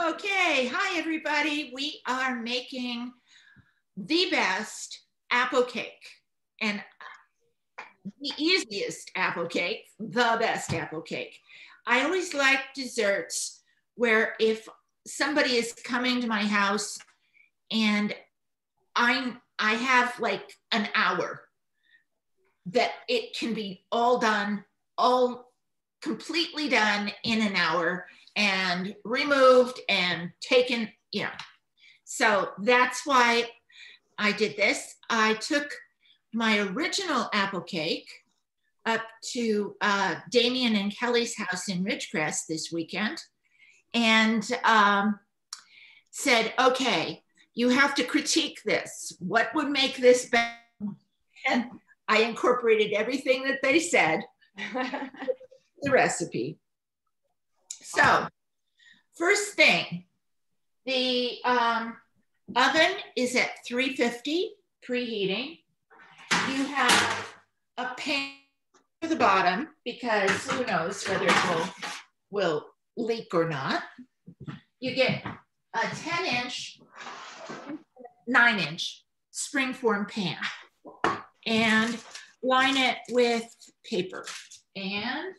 Okay, hi everybody. We are making the best apple cake and the easiest apple cake, the best apple cake. I always like desserts where if somebody is coming to my house and I have like an hour that it can be all done, all completely done in an hour and removed and taken, So that's why I did this. I took my original apple cake up to Damien and Kelly's house in Ridgecrest this weekend and said, okay, you have to critique this. What would make this better? And I incorporated everything that they said, the recipe. So first thing, the oven is at 350, preheating. You have a pan for the bottom because who knows whether it will leak or not. You get a 10-inch, 9-inch springform pan and line it with paper and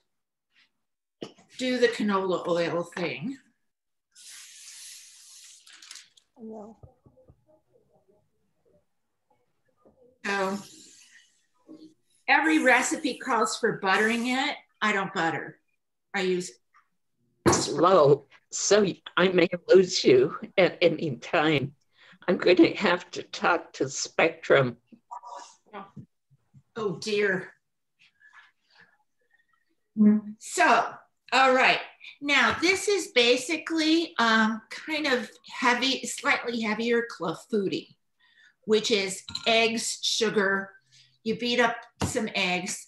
do the canola oil thing. No. So every recipe calls for buttering it. I don't butter. I use slow, so I may lose you at any time. I'm going to have to talk to Spectrum. Oh dear. So, all right. Now this is basically kind of heavy, slightly heavier clafouti, which is eggs, sugar. You beat up some eggs.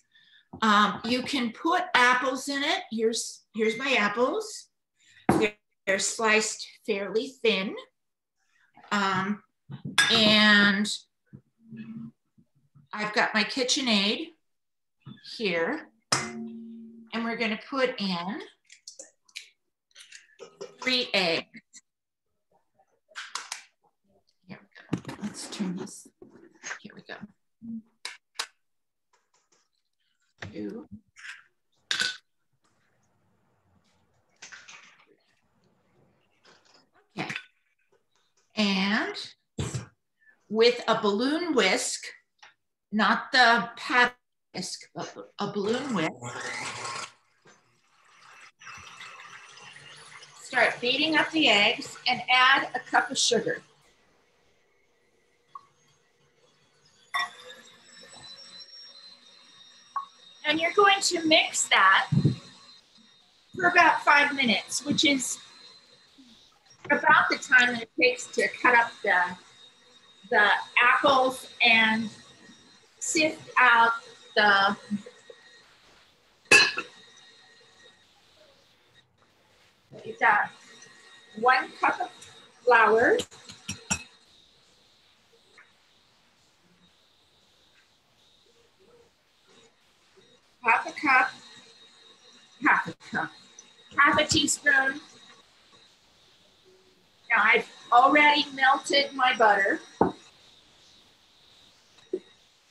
You can put apples in it. Here's my apples. They're sliced fairly thin. And I've got my KitchenAid here. And we're going to put in 3 eggs. Here we go. Let's turn this. Here we go. 2. Okay. And with a balloon whisk, not the pad whisk, but a balloon whisk, start beating up the eggs and add a cup of sugar. And you're going to mix that for about 5 minutes, which is about the time that it takes to cut up the apples and sift out the you've got 1 cup of flour, half a teaspoon. Now I've already melted my butter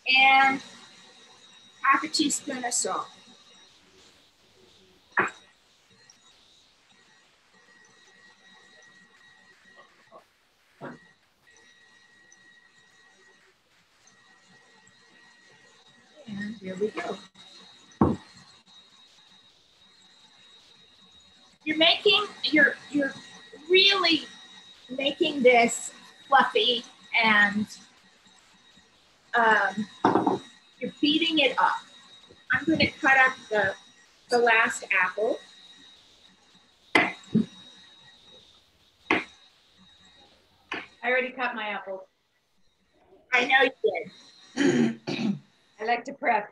and half a teaspoon of salt. And here we go. You're really making this fluffy and you're beating it up. I'm going to cut up the last apple. I already cut my apples. I know you did. I like to prep.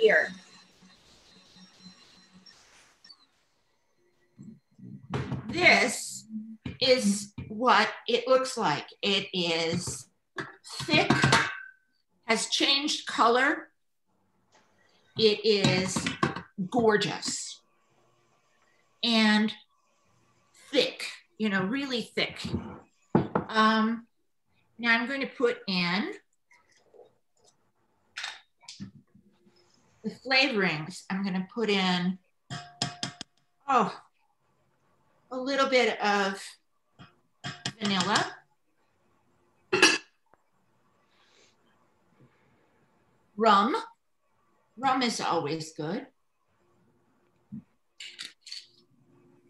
here. This is what it looks like. It is thick, has changed color. It is gorgeous and thick, you know, really thick. Now I'm going to put in the flavorings. I'm going to put in, a little bit of vanilla. Rum. Rum is always good.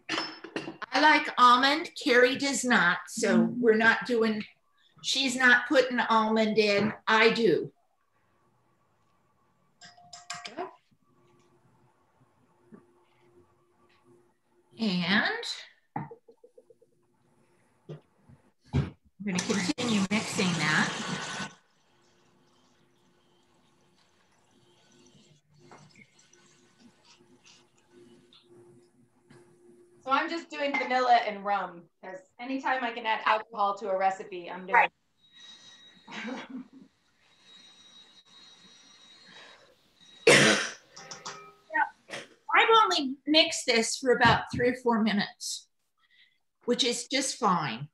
I like almond. Carrie does not, so we're not doing, she's not putting almond in. I do. Okay. And I'm going to continue mixing that. So I'm just doing vanilla and rum because anytime I can add alcohol to a recipe, I'm doing. I've only mixed this for about 3 or 4 minutes, which is just fine.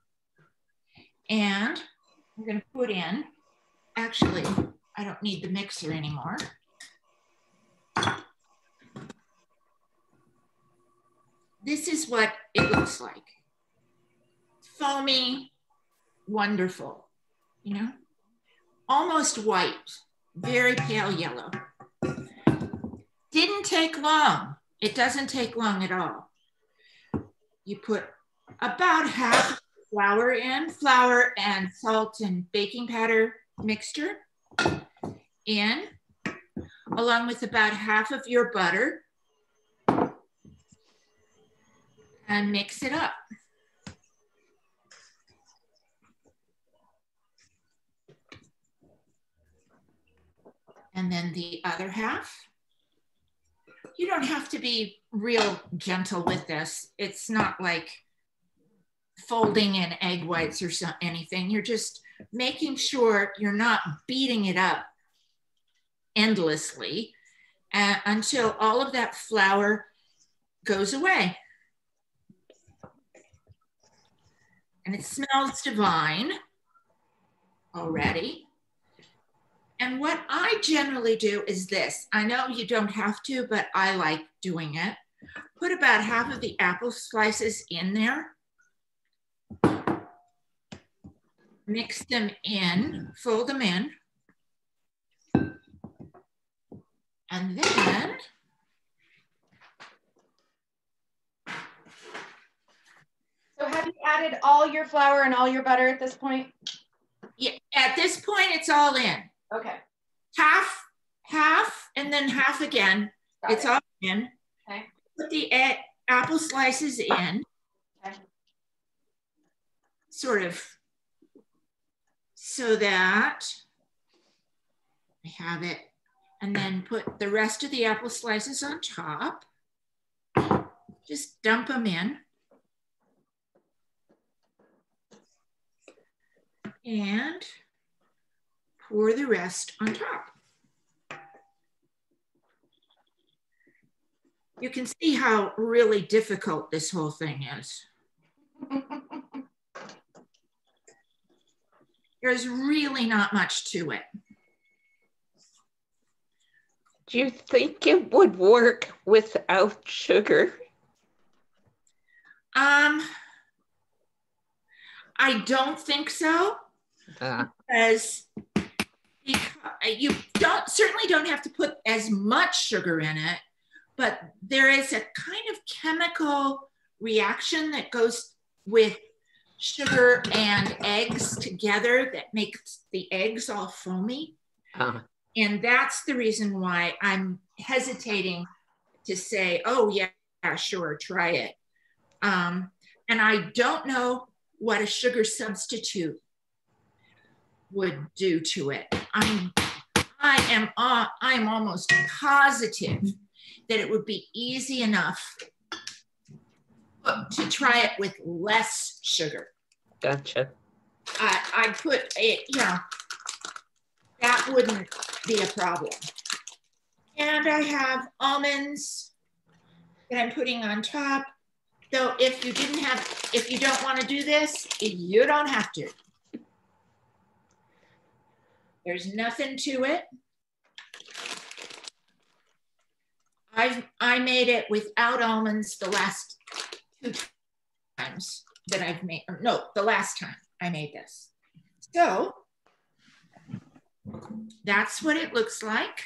And I'm going to put in, actually, I don't need the mixer anymore. This is what it looks like. Foamy, wonderful, you know, almost white, very pale yellow. Didn't take long. It doesn't take long at all. You put about half flour in, flour and salt and baking powder mixture in, along with about half of your butter, and mix it up. And then the other half. You don't have to be real gentle with this. It's not like folding in egg whites or anything. You're just making sure you're not beating it up endlessly until all of that flour goes away. And it smells divine already. And what I generally do is this. I know you don't have to, but I like doing it. Put about half of the apple slices in there. Mix them in, fold them in. And then So have you added all your flour and all your butter at this point? yeah, at this point, it's all in. Okay. Half, and then half again. It's all in. Okay. Put the apple slices in. Okay. Sort of so that I have it. And then put the rest of the apple slices on top. Just dump them in. And pour the rest on top. You can see how really difficult this whole thing is. There's really not much to it. Do you think it would work without sugar? I don't think so. Because you certainly don't have to put as much sugar in it, but there is a kind of chemical reaction that goes with sugar and eggs together that makes the eggs all foamy. And that's the reason why I'm hesitating to say, oh yeah, sure, try it. And I don't know what a sugar substitute would do to it. I'm I'm almost positive that it would be easy enough to try it with less sugar. Gotcha. I put it, you know, that wouldn't be a problem. And I have almonds that I'm putting on top. So if you don't want to do this, you don't have to. There's nothing to it. I made it without almonds the last 2 times that I've made, or no, the last time I made this. So that's what it looks like.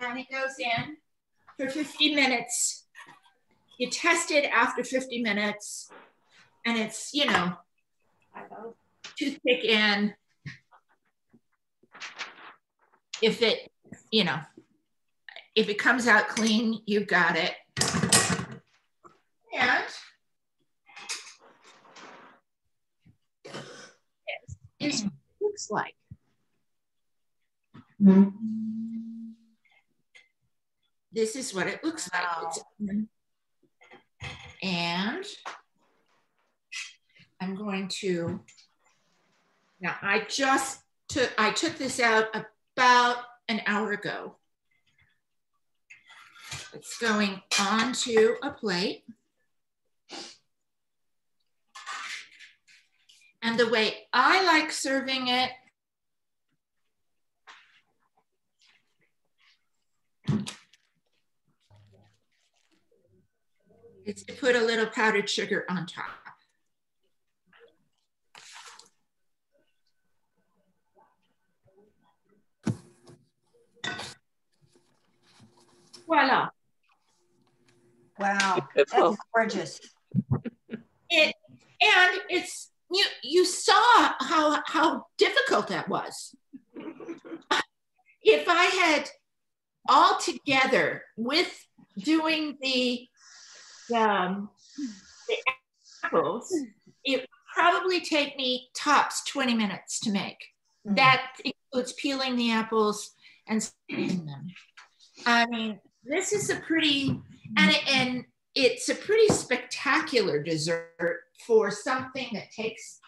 And it goes in for 50 minutes. You test it after 50 minutes, and it's, you know, toothpick in. If it, you know, if it comes out clean, you've got it. And this is what it looks like. This is what it looks like. And I'm going to, now I took this out about an hour ago. It's going onto a plate. And the way I like serving it is to put a little powdered sugar on top. Voila. Wow, Beautiful. that's gorgeous. And it's, you saw how difficult that was. If I had all together with doing the apples, it would probably take me tops 20 minutes to make. Mm-hmm. That includes peeling the apples and slicing them. I mean, this is a pretty, and it's a pretty spectacular dessert for something that takes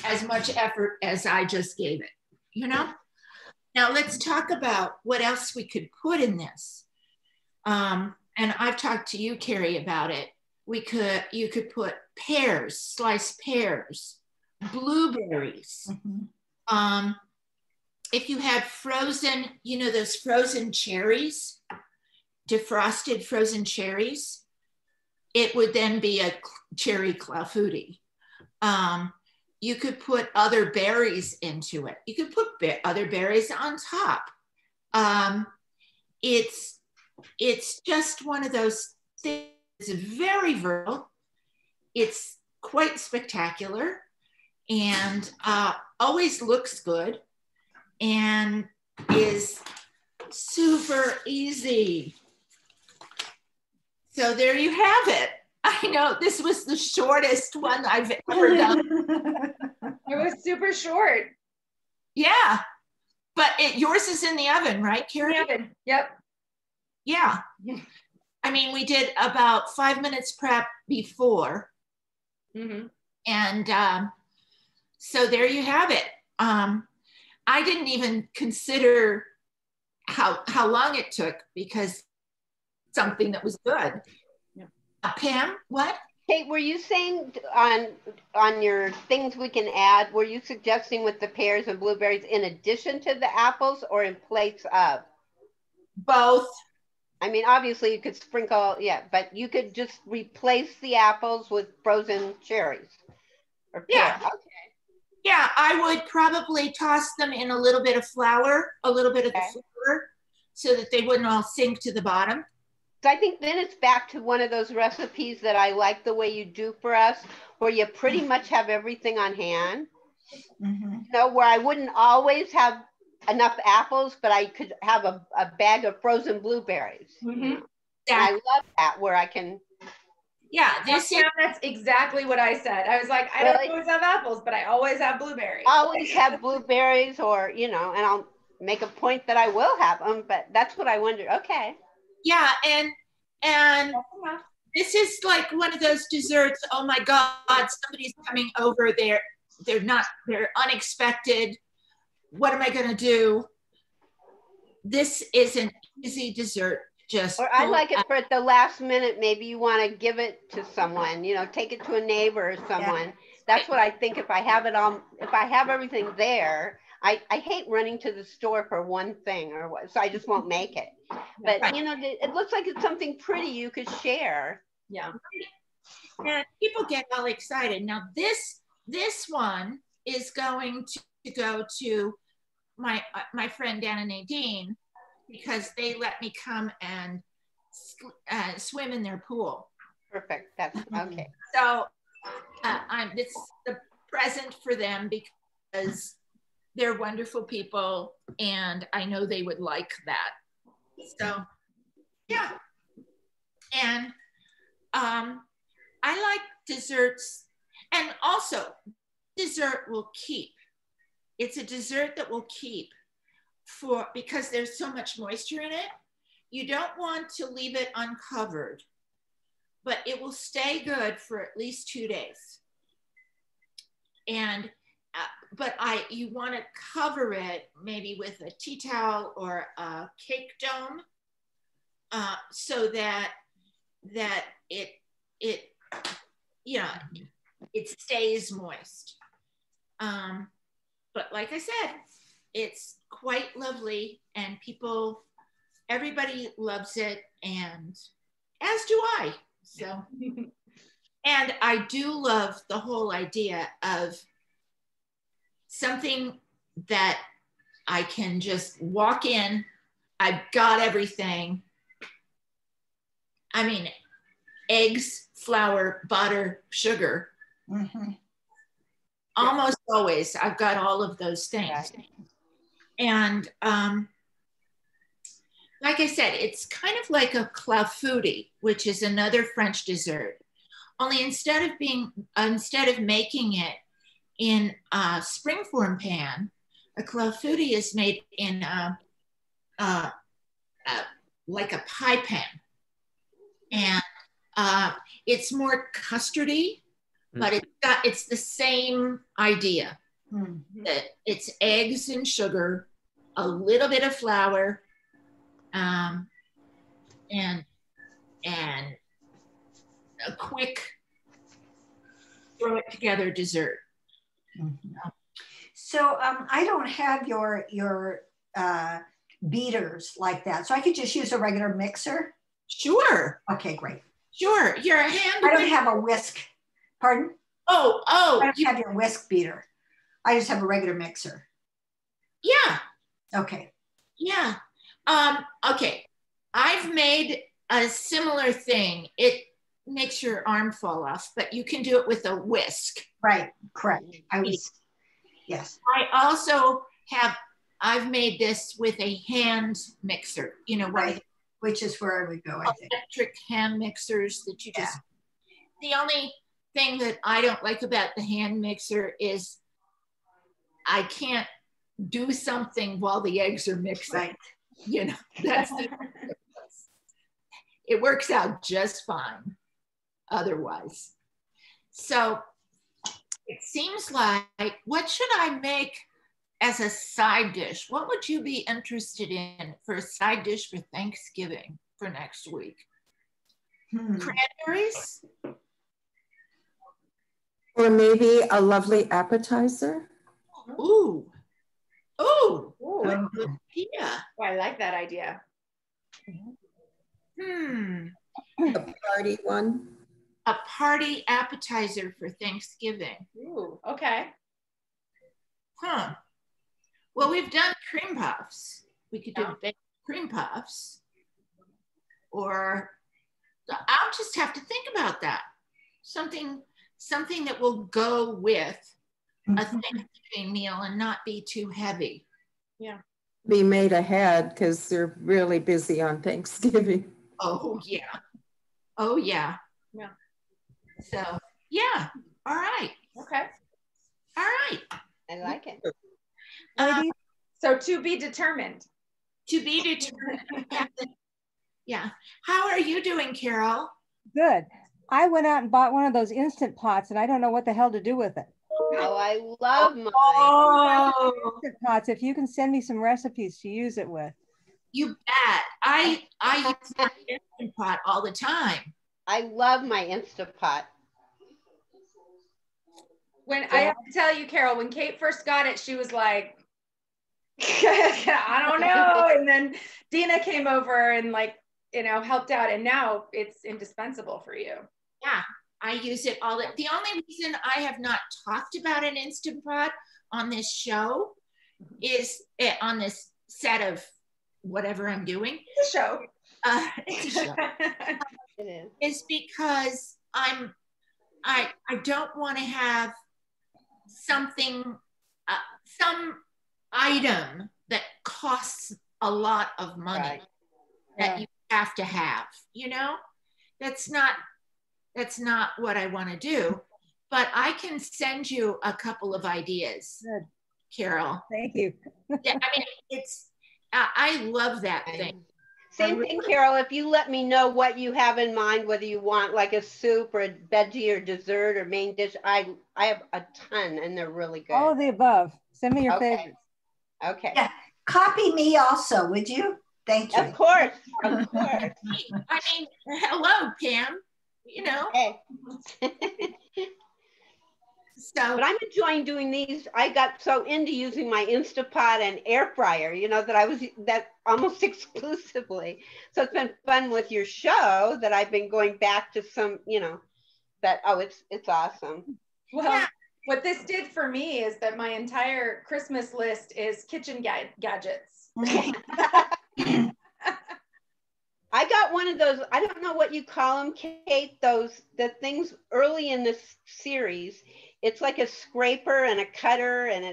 as much effort as I just gave it, you know? Now let's talk about what else we could put in this. And I've talked to you, Carrie, about it. You could put pears, sliced pears, blueberries. Mm-hmm. If you had frozen, you know, those frozen cherries, defrosted frozen cherries, it would then be a cherry clafouti. You could put other berries into it. You could put other berries on top. It's just one of those things. It's very versatile. It's quite spectacular, and always looks good, and is super easy. So there you have it. I know this was the shortest one I've ever done. It was super short. Yeah, but yours is in the oven, right, Carrie? In the oven. Yep. Yeah. I mean, we did about 5 minutes prep before. Mm-hmm. And so there you have it. I didn't even consider how long it took, because something that was good. Yeah. Pam, what? Kate, were you saying on your things we can add, were you suggesting with the pears and blueberries in addition to the apples or in place of? Both. I mean, obviously you could sprinkle, yeah, but you could just replace the apples with frozen cherries. Or pears. Yeah. Okay. Yeah, I would probably toss them in a little bit of flour, a little bit of the flour, so that they wouldn't all sink to the bottom. So I think then it's back to one of those recipes that I like the way you do for us, where you pretty much have everything on hand. Mm-hmm. You know, where I wouldn't always have enough apples, but I could have a bag of frozen blueberries. Mm-hmm. Yeah. And I love that, where I can. Yeah, this is. That's exactly what I said. I was like, I don't always have apples, but I always have blueberries. Always have blueberries, or you know, and I'll make a point that I will have them. But that's what I wondered. Okay. Yeah, and this is like one of those desserts. Oh my God, somebody's coming over. They're unexpected. What am I going to do? This is an easy dessert. Just or I like it for at the last minute. Maybe you want to give it to someone, you know, take it to a neighbor or someone. Yeah. That's what I think. If I have it on, if I have everything there, I hate running to the store for one thing or what, so I just won't make it. But right. You know, it looks like it's something pretty you could share. Yeah. And people get all excited. Now this one is going to go to my friend Dan and Nadine, because they let me come and swim in their pool. Perfect. That's okay. So it's the present for them because they're wonderful people and I know they would like that. So yeah. And I like desserts, and also dessert will keep. It's a dessert that will keep because there's so much moisture in it. You don't want to leave it uncovered, but it will stay good for at least 2 days. And but you want to cover it maybe with a tea towel or a cake dome, so that it stays moist. But like I said, it's quite lovely, and everybody loves it, and as do I. So, and I do love the whole idea of something that I can just walk in. I've got everything. I mean, eggs, flour, butter, sugar. Mm-hmm. Almost always, I've got all of those things. Right. And like I said, it's kind of like a clafoutis, which is another French dessert. Only instead of making it in a springform pan, a clafoutis is made in like a pie pan, and it's more custardy. But it's the same idea. Mm-hmm. It's eggs and sugar, a little bit of flour, and a quick throw it together dessert. Mm-hmm. So I don't have your beaters like that, so I could just use a regular mixer. Sure. Okay, great. Sure, your hand. I don't have a whisk. Pardon? Oh. I don't have your whisk beater. I just have a regular mixer. Yeah. Okay. Yeah. Okay. I've made a similar thing. It makes your arm fall off, but you can do it with a whisk. Right. Correct. Yes. I also I've made this with a hand mixer, right. Which is where I would go, I think. Electric hand mixers that you just, the only thing that I don't like about the hand mixer is I can't do something while the eggs are mixing. Right. That's it works out just fine otherwise. So it seems like, what should I make as a side dish? What would you be interested in for a side dish for Thanksgiving for next week? Cranberries? Or maybe a lovely appetizer. Ooh. Good idea. Oh, I like that idea. A party one. A party appetizer for Thanksgiving. Ooh, okay. Well, we've done cream puffs. We could do baked cream puffs. Or I'll just have to think about that. Something that will go with a Thanksgiving meal and not be too heavy. Yeah. Be made ahead because they're really busy on Thanksgiving. Oh yeah. Oh yeah. Yeah. So yeah, all right. Okay. All right. I like it. So to be determined. To be determined. Yeah. How are you doing, Carol? Good. I went out and bought one of those Instant Pots and I don't know what the hell to do with it. Oh, I love mine. Oh, Instant Pots, if you can send me some recipes to use it with. you bet. I use my Instant Pot all the time. I love my Instant Pot. When I have to tell you, Carol, when Kate first got it, she was like, I don't know. And then Dina came over and like, you know, helped out. And now it's indispensable for you. Yeah, I use it all. The only reason I have not talked about an Instant Pot on this show is on this set of whatever I'm doing. It's a show. It's a show. It is. Is because I don't want to have something, some item that costs a lot of money Right. that you have to have, you know? That's not what I want to do, but I can send you a couple of ideas. Good. Carol. Thank you. Yeah, I mean, it's, I love that thing. Same thing, Carol. If you let me know what you have in mind, whether you want like a soup or a veggie or dessert or main dish, I have a ton and they're really good. All of the above. Send me your Okay. favorites. Okay. Yeah. Copy me also, would you? Thank you. Of course. Of course. I mean, hello, Pam, you know? Okay. So, But I'm enjoying doing these. I got so into using my Instapot and air fryer, you know, that I was that almost exclusively. So it's been fun with your show that I've been going back to some, you know, that, oh, it's awesome. Well, Yeah. what this did for me is that my entire Christmas list is kitchen gadgets. I got one of those, I don't know what you call them, Kate, the things early in this series. It's like a scraper and a cutter, and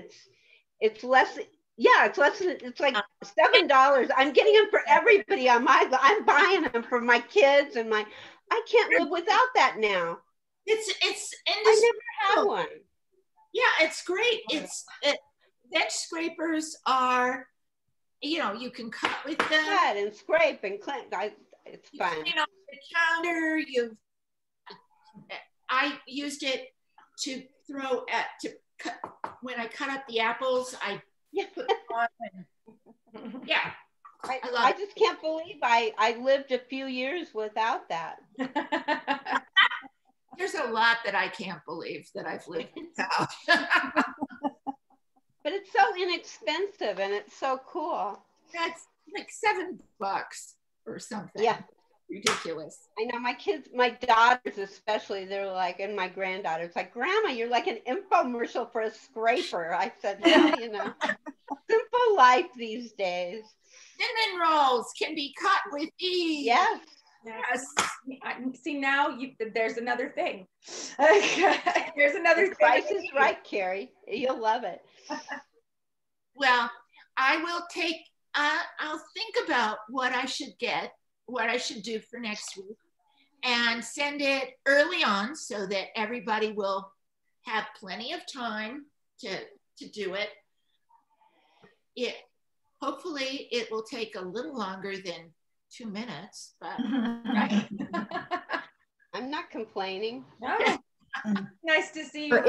it's less, yeah, it's less than, it's like $7. I'm getting them for everybody on I'm buying them for my kids and I can't live without that now. it's I never had one. Yeah, it's great. Veg scrapers are, you know, you can cut with them. Cut and scrape and clean. It's fun. You know, the counter. I used it to throw when I cut up the apples. I put them on and, yeah. I just can't believe I lived a few years without that. There's a lot that I can't believe that I've lived without. But it's so inexpensive and it's so cool. That's like $7 or something. Yeah. Ridiculous. I know my kids, my daughters especially, they're like, and my granddaughters, like, Grandma, you're like an infomercial for a scraper. I said, well, you know, simple life these days. Cinnamon rolls can be cut with ease. Yes. Yes. See, now there's another thing. There's another thing. Price is right, Carrie. You'll love it. Well, I will take, I'll think about what I should get, what I should do for next week, and send it early on so that everybody will have plenty of time to do it. Hopefully it will take a little longer than 2 minutes, but Right. I'm not complaining. No. Nice to see you. Or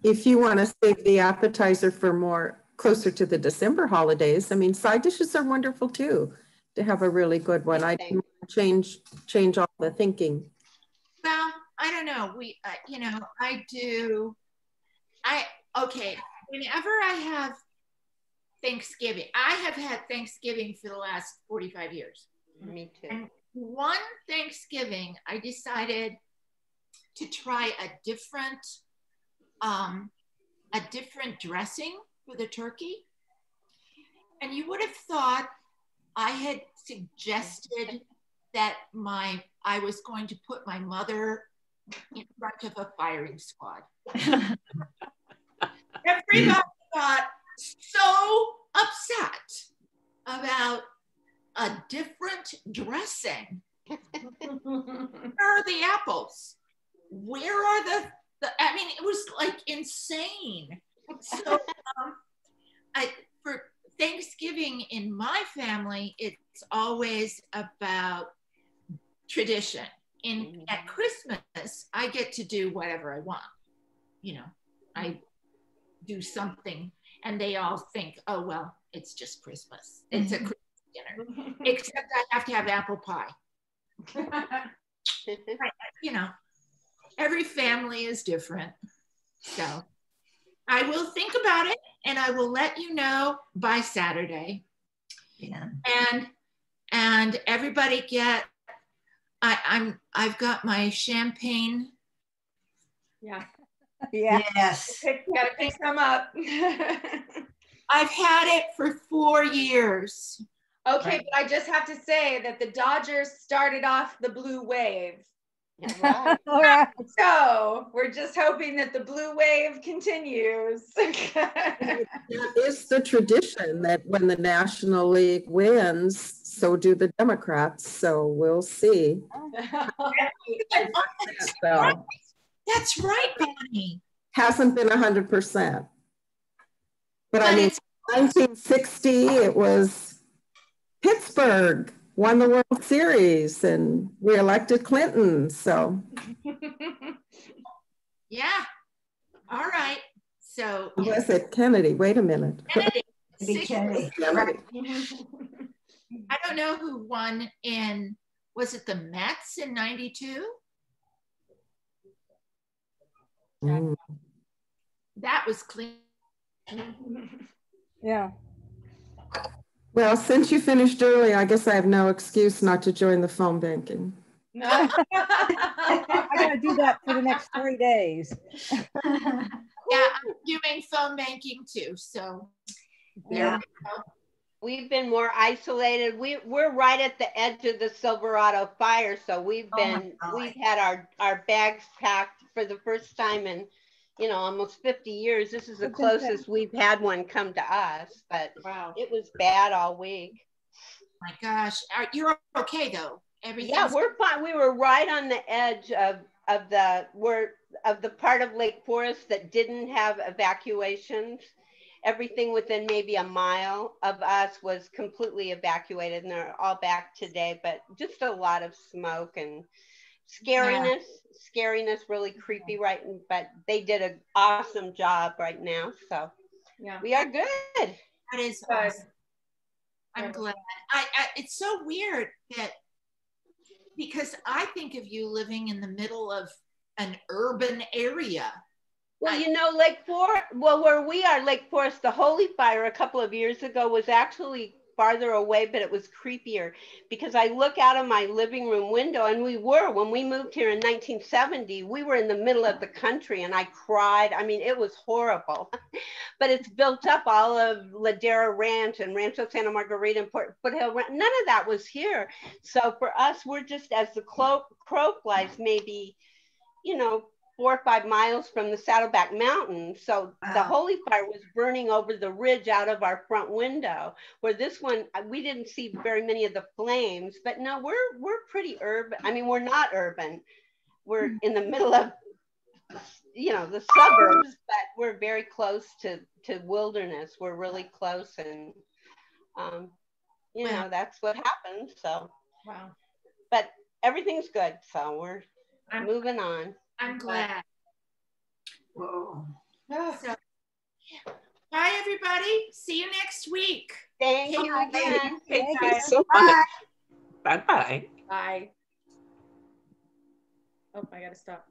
if you want to save the appetizer for more closer to the December holidays, I mean, side dishes are wonderful too, to have a really good one. I change all the thinking. well, I don't know. You know, okay, whenever I have Thanksgiving, I have had Thanksgiving for the last 45 years. Me too. And one Thanksgiving, I decided to try a different dressing for the turkey. And you would have thought I had suggested that I was going to put my mother in front of a firing squad. Everybody got so upset about a different dressing. Where are the apples? where are I mean, it was like insane. So for Thanksgiving in my family, it's always about tradition. At Christmas, I get to do whatever I want. You know, I do something and they all think, oh, well, it's just Christmas. It's a Christmas dinner, except I have to have apple pie. You know, every family is different. So I will think about it and I will let you know by Saturday. Yeah. And everybody get, I've got my champagne. Yeah. Yeah. Yes. Gotta pick some up. I've had it for 4 years. Okay, but I just have to say that the Dodgers started off the blue wave. Yeah, right. All right. So we're just hoping that the blue wave continues. It is the tradition that when the National League wins, so do the Democrats. So we'll see. So, That's right, Bonnie. hasn't been 100%. But I mean, 1960, it was Pittsburgh won the World Series and we elected Clinton. So yeah. All right. So was it Kennedy? Wait a minute. Kennedy. Kennedy. Kennedy. I don't know who won was it the Mets in 92? That was clean. Yeah. Well, since you finished early, I guess I have no excuse not to join the phone banking. No. I gotta do that for the next 3 days. Yeah, I'm doing phone banking too. So Yeah. We've been more isolated. We're right at the edge of the Silverado fire, so we've had our bags packed for the first time in, you know, almost 50 years. This is the closest we've had one come to us, but Wow. it was bad all week. My gosh, you're okay though. Yeah, we're fine. We were right on the edge of the part of Lake Forest that didn't have evacuations. Everything within maybe a mile of us was completely evacuated, and they're all back today, but just a lot of smoke and scariness, really creepy, right? But they did an awesome job right now. So yeah, we are good. That is awesome. I'm glad. It's so weird that, because I think of you living in the middle of an urban area. Well, you know, Lake Forest, where we are, Lake Forest, the Holy Fire a couple of years ago was actually farther away, but it was creepier because I look out of my living room window, and when we moved here in 1970, we were in the middle of the country, and I cried. I mean, it was horrible, but it's built up all of Ladera Ranch and Rancho Santa Margarita and Foothill Ranch. None of that was here. So for us, we're just, as the crow flies, maybe, you know, 4 or 5 miles from the Saddleback Mountains. So the Holy Fire was burning over the ridge out of our front window, where this one, we didn't see very many of the flames, but no, we're pretty urban. I mean, we're not urban. We're in the middle of, you know, the suburbs, but we're very close to wilderness. We're really close, and you know, that's what happens. So, wow. But everything's good. So we're moving on. I'm glad. Whoa. So, bye, everybody. See you next week. Thank you again. Thank you so much. Bye-bye. Bye. Oh, I gotta stop.